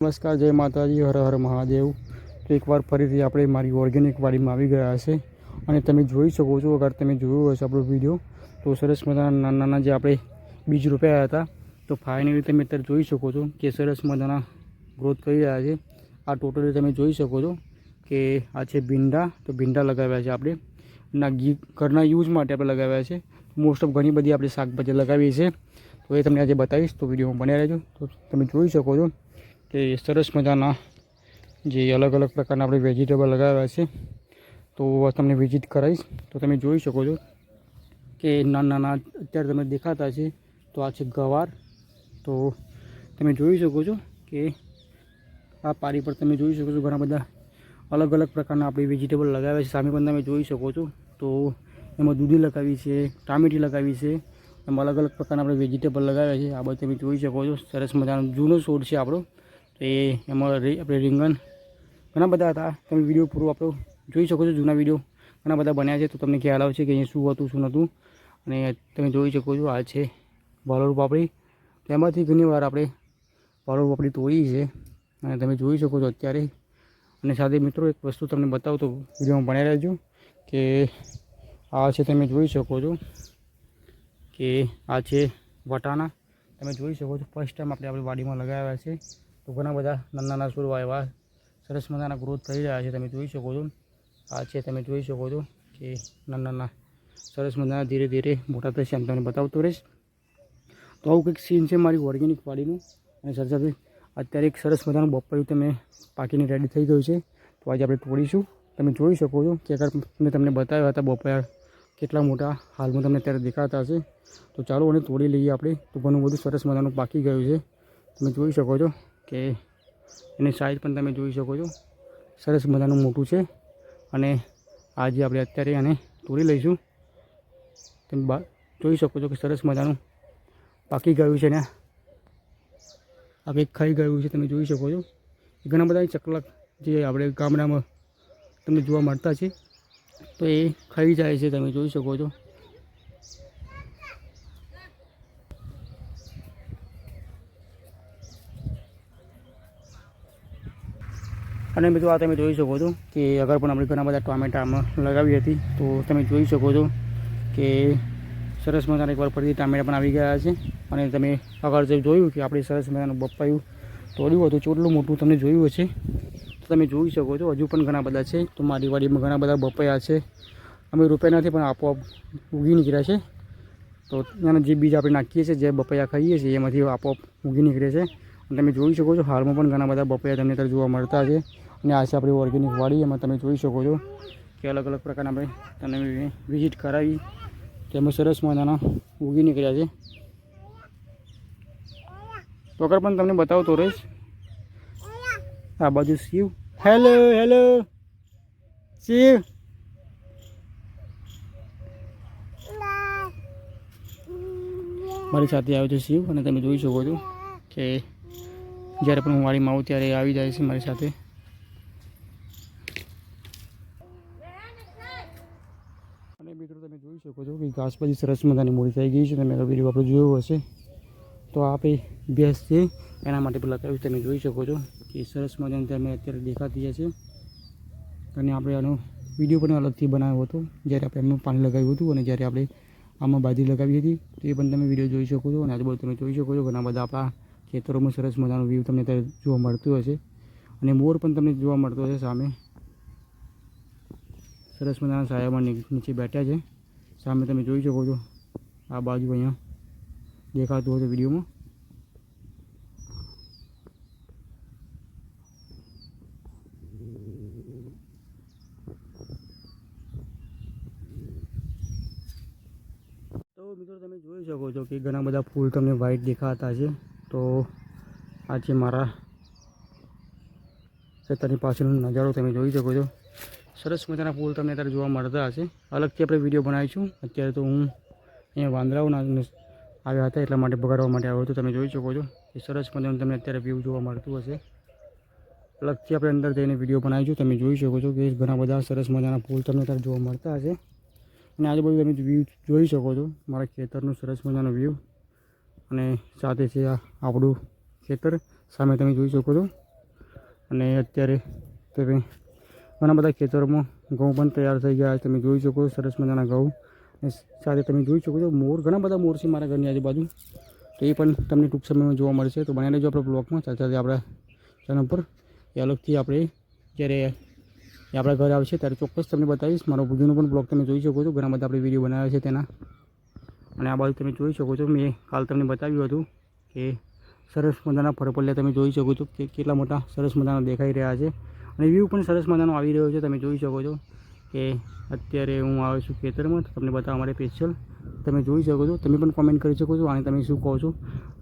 નમસ્કાર, જય માતાજી, હર હર મહાદેવ। તો એકવાર ફરીથી આપણે મારી ઓર્ગેનિક વાડીમાં આવી ગયા છે અને તમે જોઈ શકો છો, અગર તમે જોયો હશે આપણો વિડીયો તો સરસ મજાના નાના નાના જે આપણે બીજ રોપ્યા હતા તો ફાઇનલી તમે અત્યારે જોઈ શકો છો કે સરસ મજાના ગ્રોથ કરી રહ્યા છે। આ ટોટલી તમે જોઈ શકો છો કે આ છે ભીંડા, તો ભીંડા લગાવ્યા છે આપણે ના ઘરના યુઝ માટે આપણે લગાવ્યા છે। મોસ્ટ ઓફ ઘણી બધી આપણે શાકભાજી લગાવીએ છીએ, તો એ તમને આજે બતાવીશ, તો વિડીયોમાં બન્યા રહેજો। તો તમે જોઈ શકો છો કે સરસ મજાના જે અલગ અલગ પ્રકારના આપણે વેજીટેબલ લગાવ્યા છે, તો તમને વિઝિટ કરાવીશ। તો તમે જોઈ શકો છો કે નાના નાના અત્યારે તમે દેખાતા છે, તો આ છે ગવાર। તો તમે જોઈ શકો છો કે આ પારી પર તમે જોઈ શકો છો ઘણા બધા અલગ અલગ પ્રકારના આપણે વેજીટેબલ લગાવ્યા છે। સામે પણ તમે જોઈ શકો છો, તો એમાં દૂધી લગાવી છે, ટામેટી લગાવી છે, એમાં અલગ અલગ પ્રકારના આપણે વેજીટેબલ લગાવ્યા છે। આ બધું તમે જોઈ શકો છો, સરસ મજાનો જૂનો છોડ છે આપણો। તો એમાં આપણે રીંગણ ઘણા બધા હતા, તમે વિડીયો પૂરો આપણો જોઈ શકો છો। જૂના વિડીયો ઘણા બધા બન્યા છે, તો તમને ખ્યાલ આવશે કે અહીંયા શું હતું શું નહોતું। અને તમે જોઈ શકો છો આ છે વાલોળ પાપડી, તો એમાંથી ઘણી વાર આપણે વાલોળ પાપડી તોડી છે અને તમે જોઈ શકો છો અત્યારે। અને સાથે મિત્રો એક વસ્તુ તમને બતાવું, તો વિડીયોમાં બન્યા રહેજો કે આ છે તમે જોઈ શકો છો કે આ છે વટાણા, તમે જોઈ શકો છો ફર્સ્ટ ટાઈમ આપણી વાડીમાં લગાવ્યા છે। તો ઘણા બધા નાના નાના છોડવા એવા સરસ મજાના ગ્રોથ કરી રહ્યા છે, તમે જોઈ શકો છો। આ છે તમે જોઈ શકો છો કે નાના નાના સરસ મજાના ધીરે ધીરે મોટા થશે, એમ તમને બતાવતો રહીશ। તો આવું કંઈક સીન છે મારી ઓર્ગેનિક વાડીનું। અને સાથે સાથે અત્યારે એક સરસ મજાનું બપોરું તમે પાકીને રેડી થઈ ગયું છે, તો આજે આપણે તોડીશું। તમે જોઈ શકો છો કે અગર મેં તમને બતાવ્યા હતા બપોર કેટલા મોટા હાલમાં તમને અત્યારે દેખાતા હશે। તો ચાલો અને તોડી લઈએ આપણે। તો ઘણું બધું સરસ મજાનું પાકી ગયું છે, તમે જોઈ શકો છો કે એની સાઈઝ પણ તમે જોઈ શકો છો, સરસ મજાનું મોટું છે। અને આજે આપણે અત્યારે આને તોડી લઈશું। તમે જોઈ શકો છો કે સરસ મજાનું પાકી ગયું છે ને આ કંઈક ખાઈ ગયું છે, તમે જોઈ શકો છો। ઘણા બધા ચકલા જે આપણે ગામડામાં તમને જોવા મળતા છે, તો એ ખાઈ જાય છે, તમે જોઈ શકો છો। અને મિત્રો આ તમે જોઈ શકો છો કે અગર પણ આપણે ઘણા બધા ટામેટામાં લગાવી હતી, તો તમે જોઈ શકો છો કે સરસ મજાના એકવાર ફરીથી ટામેટા પણ આવી ગયા છે। અને તમે અગર જે જોયું કે આપણે સરસ મજાનું બપ્પાયું તોડ્યું હતું, ચોટલું મોટું તમને જોયું હશે, તો તમે જોઈ શકો છો હજુ પણ ઘણા બધા છે। તો મારી વાડીમાં ઘણા બધા બપૈયા છે, અમે રોપ્યા નથી પણ આપોઆપ ઉગી નીકળ્યા છે। તો એના જે બીજ આપણે નાખીએ છીએ, જે બપૈયા ખાઈએ છીએ, એમાંથી આપોઆપ ઉગી નીકળે છે। અને તમે જોઈ શકો છો હાલમાં પણ ઘણા બધા બપૈયા તમને અત્યારે જોવા મળતા છે। અને આ છે આપણી ઓર્ગેનિક વાડી, એમાં તમે જોઈ શકો છો કે અલગ અલગ પ્રકારના આપણે તમને વિઝિટ કરાવી, તેમાં સરસ મજાના ઉગી નીકળ્યા છે। તો અગર પણ તમને બતાવતો રહીશ। આ બાજુ શિવ, હેલો હેલો શિવ, મારી સાથે આવ્યો છે શિવ। અને તમે જોઈ શકો છો કે જ્યારે પણ હું વાડીમાં આવું ત્યારે આવી જાય છે મારી સાથે। અને મિત્રો તમે જોઈ શકો છો કે ઘાસ બધી સરસ મજાની મોડી થઈ ગઈ છે, તમે વિડીયો આપણે જોયો હશે। તો આ ભાઈ ભેંસ છે, એના માટે પણ લગાવ્યું, તમે જોઈ શકો છો કે સરસ મજાની તમે અત્યારે દેખાતી છે। અને આપણે આનો વિડીયો પણ અલગથી બનાવ્યો હતો, જ્યારે આપણે એમનું પાણી લગાવ્યું હતું અને જ્યારે આપણે આમાં બાજરી લગાવી હતી, તો એ પણ તમે વિડીયો જોઈ શકો છો। અને આજુબાજુ તમે જોઈ શકો છો ઘણા બધા આપણા ખેતરોમાં સરસ મજાનો વ્યૂ તમને અત્યારે જોવા મળતું હશે। અને મોર પણ તમને જોવા મળતો હશે સામે, સરસ મજાના છાયામાં નીચે બેઠા છે, સામે તમે જોઈ શકો છો। આ બાજુ અહીંયા દેખાતું હોય વિડીયોમાં। તો મિત્રો તમે જોઈ શકો છો કે ઘણા બધા ફૂલ તમને વ્હાઈટ દેખાતા છે। તો આ છે મારા ખેતરની પાછળનો નજારો, તમે જોઈ શકો છો સરસ મજાના ફૂલ તમને અત્યારે જોવા મળતા હશે। અલગથી આપણે વિડીયો બનાવીશું। અત્યારે તો હું અહીંયા વાંદરાઓ આવ્યા હતા એટલા માટે બગાડવા માટે આવ્યો હતો, તમે જોઈ શકો છો કે સરસ મજાનું તમને અત્યારે વ્યૂ જોવા મળતું હશે। અલગથી આપણે અંદર જઈને વિડીયો બનાવીશું, તમે જોઈ શકો છો કે ઘણા બધા સરસ મજાના ફૂલ તમને અત્યારે જોવા મળતા હશે। અને આજુબાજુ તમે વ્યૂ જોઈ શકો છો મારા ખેતરનું સરસ મજાનો વ્યૂ। અને સાથે છે આ આપણું ખેતર, સામે તમે જોઈ શકો છો। અને અત્યારે તમે ઘણા બધા ખેતરોમાં ઘઉં પણ તૈયાર થઈ ગયા છે. તમે જોઈ શકો છો સરસ મજાના ઘઉં. અને સાથે તમે જોઈ શકો છો મોર, ઘણા બધા મોર છે મારા ઘરની આજુબાજુ. તો એ પણ તમને ટૂંક સમયમાં જોવા મળશે. તો બનાવી લેજો આપણા બ્લોગમાં સાથે આપણા ચેનલ પર. એ અલગથી આપણે જ્યારે આપણા ઘરે આવશે ત્યારે ચોક્કસ તમને બતાવીશ. મારો જૂનો પણ બ્લોગ તમે જોઈ શકો છો, ઘણા બધા આપણે વિડીયો બનાવ્યા છે તેના. અને આ બાજુ તમે જોઈ શકો છો, મેં કાલ તમને બતાવ્યું હતું કે સરસ મજાના ફરફલિયા તમે જોઈ શકો છો કે કેટલા મોટા સરસ મજાના દેખાઈ રહ્યા છે. અને વ્યૂ પણ સરસ મજાનો આવી રહ્યો છે. તમે જોઈ શકો છો કે અત્યારે હું આવ્યો છું ખેતરમાં, તો તમને બતાવવા માટે સ્પેશિયલ તમે જોઈ શકો છો. તમે પણ કોમેન્ટ કરી શકો છો અને તમે શું કહો છો.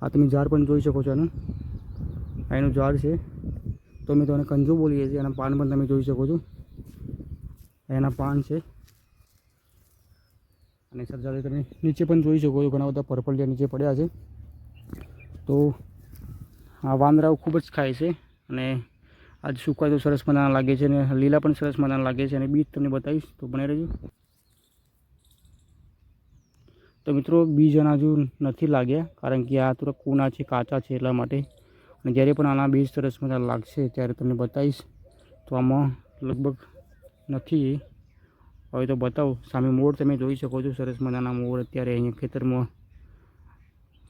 આ તમે ઝાડ પણ જોઈ શકો છો. એનું ઝાડ છે, તો અમે તો એને કંજો બોલીએ છીએ. એના પાન પણ તમે જોઈ શકો છો, એના પાન છે. અને સરજારે તમે નીચે પણ જોઈ શકો છો, ઘણા બધા ફરફલિયા નીચે પડ્યા છે. તો આ વાંદરાઓ ખૂબ જ ખાય છે. અને આજ સુકાય તો સરસ મજાના લાગે છે, અને લીલા પણ સરસ મજાના લાગે છે. અને બીજ તમને બતાવીશ, તો બને રહેજો. તો મિત્રો બીજ આના હજુ નથી લાગ્યા, કારણ કે આ થોડા કૂણા છે, કાચા છે, એટલા માટે. અને જ્યારે પણ આના બીજ સરસ મજાના લાગશે ત્યારે તમને બતાવીશ. તો આમાં લગભગ નથી. હવે તો બતાવો. સામે મોર તમે જોઈ શકો છો, સરસ મજાના મોર અત્યારે અહીંયા ખેતરમાં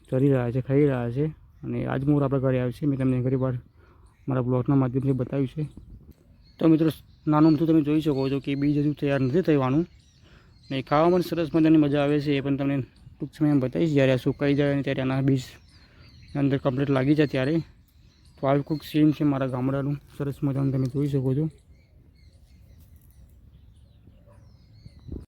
ચરી રહ્યા છે, ખાઈ રહ્યા છે. અને આજ મોર આપણા ઘરે આવે છે. મેં તમને ઘણી વાર મારા બ્લોગના માધ્યમથી બતાવ્યું છે. તો મિત્રો નાનું અમથું તમે જોઈ શકો છો કે બીજ હજુ તૈયાર નથી થવાનું. ને ખાવામાં પણ સરસ મજાની મજા આવે છે. એ પણ તમને ટૂંક સમયમાં બતાવીશ, જ્યારે આ સુકાઈ જાય અને ત્યારે આના બીજ અંદર કમ્પ્લીટ લાગી જાય ત્યારે. તો આવી કોઈક સીન છે મારા ગામડાનું, સરસ મજાનું તમે જોઈ શકો છો.